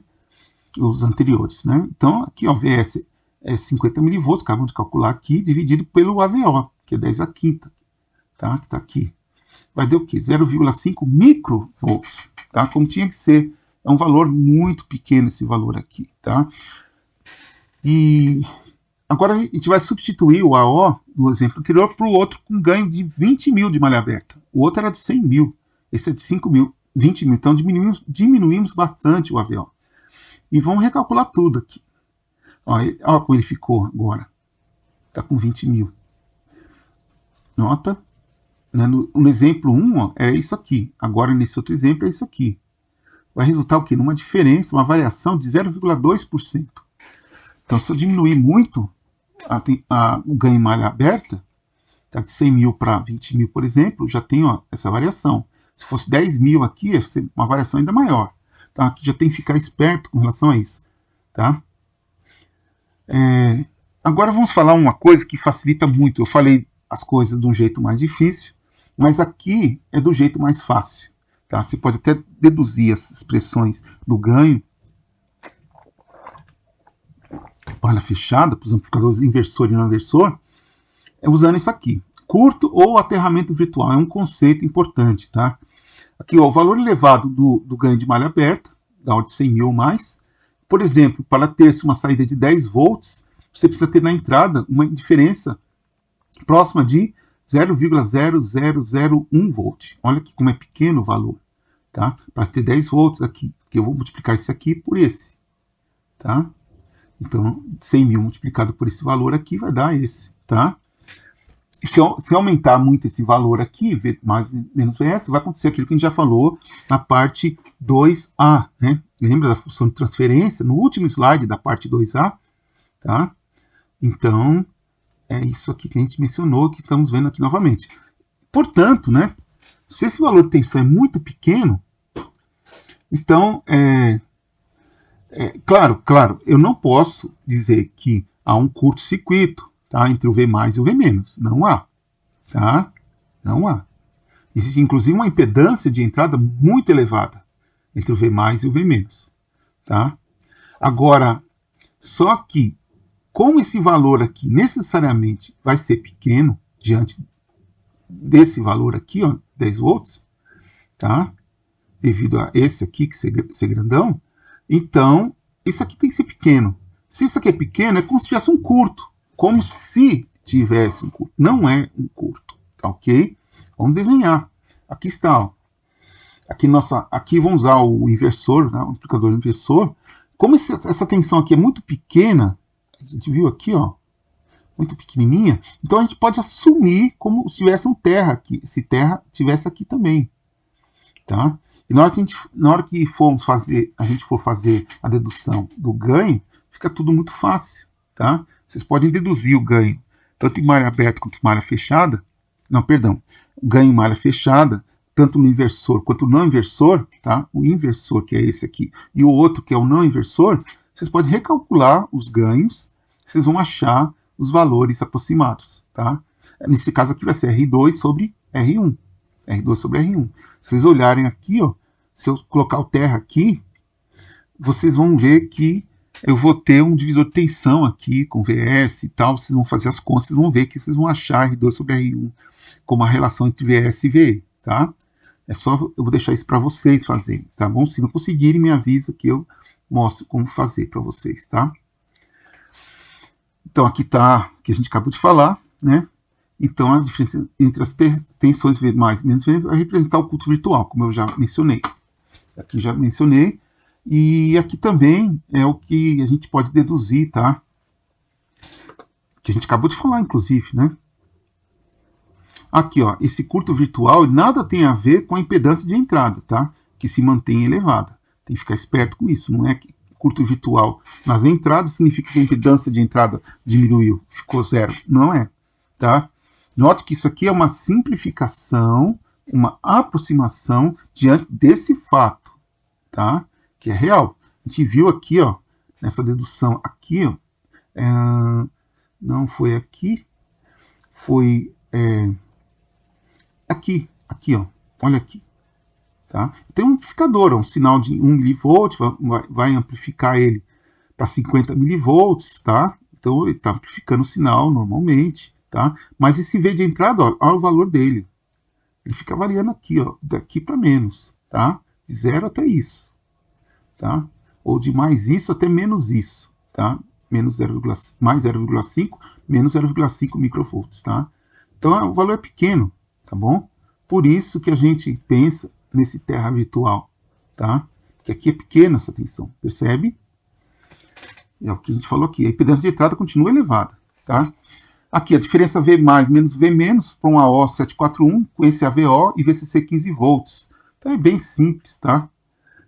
Os anteriores, né? Então, aqui, ó, VS é 50 mV, acabamos de calcular aqui, dividido pelo AVO, que é 10 a quinta, tá? Que está aqui. Vai dar o quê? 0,5 microvolts, tá? Como tinha que ser. É um valor muito pequeno esse valor aqui, tá? E agora a gente vai substituir o AO, do exemplo anterior, para o outro com ganho de 20 mil de malha aberta. O outro era de 100 mil, esse é de 5 mil. 20 mil. Então, diminuímos bastante o AVO. E vamos recalcular tudo aqui. Olha como ele ficou agora. Está com 20 mil. Nota. Né? No exemplo 1, ó, é isso aqui. Agora, nesse outro exemplo, é isso aqui. Vai resultar o quê? Numa diferença, uma variação de 0,2%. Então, se eu diminuir muito o ganho em malha aberta, tá, de 100 mil para 20 mil, por exemplo, já tem, ó, essa variação. Se fosse 10 mil aqui, ia ser uma variação ainda maior. Então, aqui já tem que ficar esperto com relação a isso. Tá? Agora vamos falar uma coisa que facilita muito. Eu falei as coisas de um jeito mais difícil, mas aqui é do jeito mais fácil. Tá? Você pode até deduzir as expressões do ganho. Malha fechada, por exemplo, amplificadores inversor e não inversor, usando isso aqui. Curto ou aterramento virtual é um conceito importante. Tá? Aqui, ó, o valor elevado do ganho de malha aberta, da ordem de 100 mil ou mais. Por exemplo, para ter-se uma saída de 10 volts, você precisa ter na entrada uma diferença próxima de 0,0001 volt. Olha aqui como é pequeno o valor. Tá? Para ter 10 volts aqui, que eu vou multiplicar esse aqui por esse. Tá? Então, 100 mil multiplicado por esse valor aqui vai dar esse. Tá? E se aumentar muito esse valor aqui, V mais menos VS, vai acontecer aquilo que a gente já falou na parte 2A. Né? Lembra da função de transferência? No último slide da parte 2A. Tá? Então, é isso aqui que a gente mencionou, que estamos vendo aqui novamente. Portanto, né, se esse valor de tensão é muito pequeno, então, claro, eu não posso dizer que há um curto-circuito, tá, entre o V mais e o V menos. Não há. Tá? Não há. Existe, inclusive, uma impedância de entrada muito elevada entre o V mais e o V menos. Tá? Agora, só que, como esse valor aqui necessariamente vai ser pequeno diante desse valor aqui, ó, 10 volts, tá? Devido a esse aqui que ser grandão, então isso aqui tem que ser pequeno. Se isso aqui é pequeno, é como se tivesse um curto. Como se tivesse um curto. Não é um curto, tá, ok? Vamos desenhar. Aqui está, ó. Aqui vamos usar o inversor, né, o amplificador inversor. Como essa tensão aqui é muito pequena, a gente viu aqui, ó, muito pequenininha, então a gente pode assumir como se tivesse um terra aqui, se terra tivesse aqui também, tá? E na hora que a gente for fazer a dedução do ganho, fica tudo muito fácil, tá? Vocês podem deduzir o ganho, tanto em malha aberta quanto em malha fechada, o ganho em malha fechada, tanto no inversor quanto no não inversor, tá? O inversor, que é esse aqui, e o outro, que é o não inversor, vocês podem recalcular os ganhos, vocês vão achar os valores aproximados, tá? Nesse caso aqui vai ser R2 sobre R1. R2 sobre R1. Se vocês olharem aqui, ó, se eu colocar o terra aqui, vocês vão ver que eu vou ter um divisor de tensão aqui com VS e tal, vocês vão fazer as contas, vocês vão ver que vocês vão achar R2 sobre R1 como a relação entre VS e VE, tá? É só, eu vou deixar isso para vocês fazerem, tá bom? Se não conseguirem, me avisa que eu mostro como fazer para vocês, tá? Então, aqui está o que a gente acabou de falar, né? Então, a diferença entre as tensões V mais e menos V vai representar o curto virtual, como eu já mencionei. Aqui já mencionei. E aqui também é o que a gente pode deduzir, tá? Que a gente acabou de falar, inclusive, né? Aqui, ó, esse curto virtual nada tem a ver com a impedância de entrada, tá? Que se mantém elevada. Tem que ficar esperto com isso, não é que curto virtual nas entradas significa que a impedância de entrada diminuiu, ficou zero. Não é, tá? Note que isso aqui é uma simplificação, uma aproximação diante desse fato, tá? Que é real. A gente viu aqui, ó, nessa dedução aqui, ó, não foi aqui, foi aqui, ó, olha aqui. Tá? Tem um amplificador, um sinal de 1 mV, vai amplificar ele para 50 mV, tá? Então ele está amplificando o sinal normalmente, tá? Mas esse V de entrada, ó, olha o valor dele. Ele fica variando aqui, ó, daqui para menos, tá? De 0 até isso, tá? Ou de mais isso até menos isso, tá? Mais 0,5, menos 0,5 microvolts, tá? Então o valor é pequeno, tá bom? Por isso que a gente pensa nesse terra virtual, tá? Que aqui é pequena essa tensão, percebe? É o que a gente falou aqui. A impedância de entrada continua elevada, tá? Aqui a diferença V mais menos V menos para um AO 741 com esse AVO e VCC 15 volts. Então é bem simples, tá?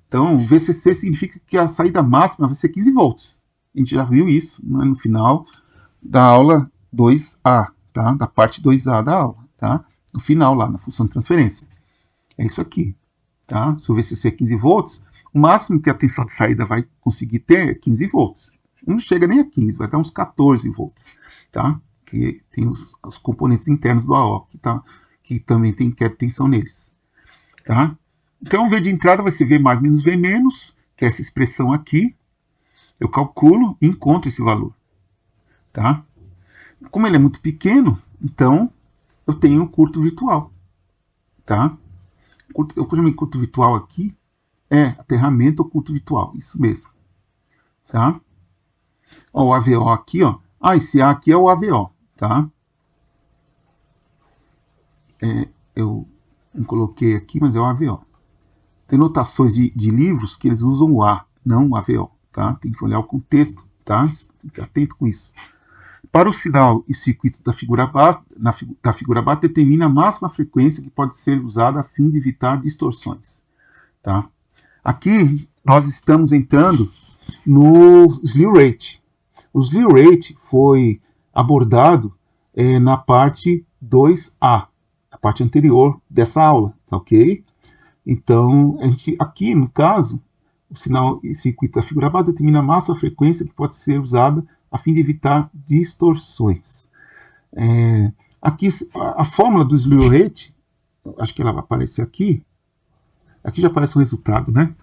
Então VCC significa que a saída máxima vai ser 15 volts. A gente já viu isso, né, no final da aula 2A, tá? Da parte 2A da aula, tá? No final lá, na função de transferência. É isso aqui, tá? Se o VCC é 15 volts, o máximo que a tensão de saída vai conseguir ter é 15 volts. Não chega nem a 15, vai dar uns 14 volts, tá? Que tem os componentes internos do AO, que também tem queda de tensão neles, tá? Então, o V de entrada vai ser V mais menos V menos, que é essa expressão aqui. Eu calculo e encontro esse valor, tá? Como ele é muito pequeno, então eu tenho o curto virtual, tá? Eu chamei curto virtual aqui, aterramento ou curto virtual, isso mesmo, tá? Ó, o AVO aqui, ó. Esse A aqui é o AVO, tá? Eu não coloquei aqui, mas é o AVO. Tem notações de livros que eles usam o A, não o AVO, tá? Tem que olhar o contexto, tá? Fique atento com isso. Para o sinal e circuito da figura abaixo, determina a máxima frequência que pode ser usada a fim de evitar distorções, tá? Aqui nós estamos entrando no slew rate. O slew rate foi abordado na parte 2A, a parte anterior dessa aula, tá ok? Então, aqui no caso, o sinal e circuito da figura abaixo determina a máxima frequência que pode ser usada a fim de evitar distorções. Aqui a fórmula do slew rate, acho que ela vai aparecer aqui. Aqui já aparece o resultado, né?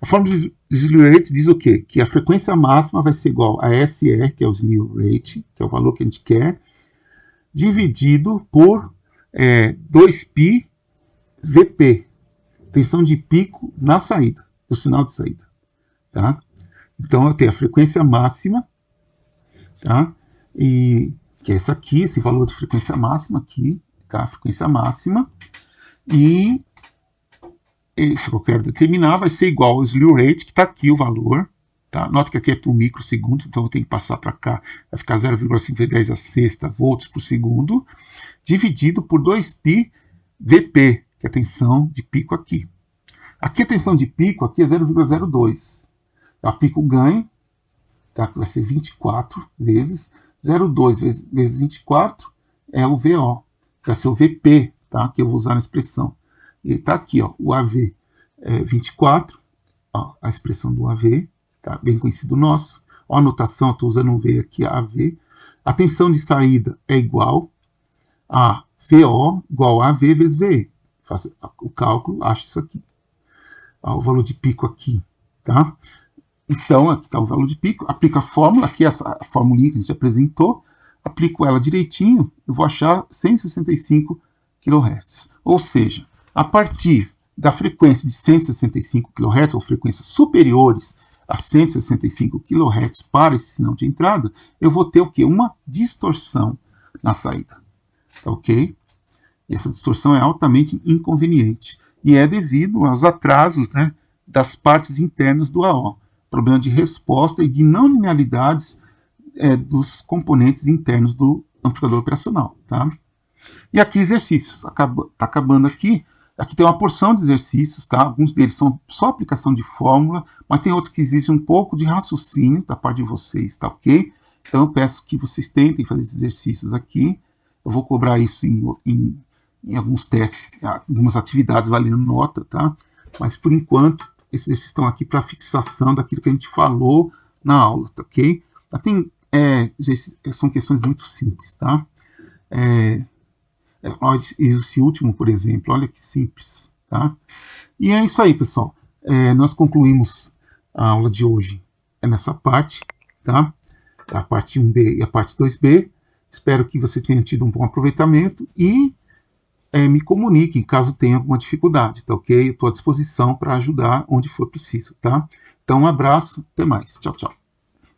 A fórmula do slew rate diz o quê? Que a frequência máxima vai ser igual a SR, que é o slew rate, que é o valor que a gente quer, dividido por 2π Vp, tensão de pico na saída, do sinal de saída, tá? Então eu tenho a frequência máxima, tá? E que é essa aqui, esse valor de frequência máxima aqui, tá? A frequência máxima, e isso que eu quero determinar vai ser igual ao slew rate, que está aqui o valor, tá? Nota que aqui é por microsegundo, então eu tenho que passar para cá, vai ficar 0,510 a sexta volts por segundo, dividido por 2π Vp, que é a tensão de pico aqui. Aqui a tensão de pico aqui é 0,02. A pico ganho, tá? Que vai ser 24 vezes 0,2 vezes 24 é o VO, que vai ser o VP, tá? Que eu vou usar na expressão. E está aqui, ó, o AV é 24, ó, a expressão do AV, tá? Bem conhecido nosso. Ó, a notação, estou usando o V aqui, AV. A tensão de saída é igual a VO igual a AV vezes VE. Faça o cálculo, acha isso aqui. Ó, o valor de pico aqui, tá? Então, aqui está o valor de pico. Aplico a fórmula, aqui essa formulinha que a gente apresentou. Aplico ela direitinho, eu vou achar 165 kHz. Ou seja, a partir da frequência de 165 kHz, ou frequências superiores a 165 kHz para esse sinal de entrada, eu vou ter o quê? Uma distorção na saída. Tá ok? E essa distorção é altamente inconveniente. E é devido aos atrasos, né, das partes internas do AO. Problema de resposta e de não linearidades dos componentes internos do amplificador operacional. Tá? E aqui exercícios. Tá acabando aqui. Aqui tem uma porção de exercícios. Tá? Alguns deles são só aplicação de fórmula, mas tem outros que exigem um pouco de raciocínio da parte de vocês. Tá ok? Então eu peço que vocês tentem fazer esses exercícios aqui. Eu vou cobrar isso em alguns testes, algumas atividades valendo nota, tá? Mas por enquanto, esses exercícios estão aqui para fixação daquilo que a gente falou na aula, tá ok? São questões muito simples, tá? Esse último, por exemplo, olha que simples, tá? E é isso aí, pessoal. Nós concluímos a aula de hoje nessa parte, tá? A parte 1B e a parte 2B. Espero que você tenha tido um bom aproveitamento e me comunique caso tenha alguma dificuldade, tá ok? Eu estou à disposição para ajudar onde for preciso, tá? Então, um abraço, até mais. Tchau, tchau.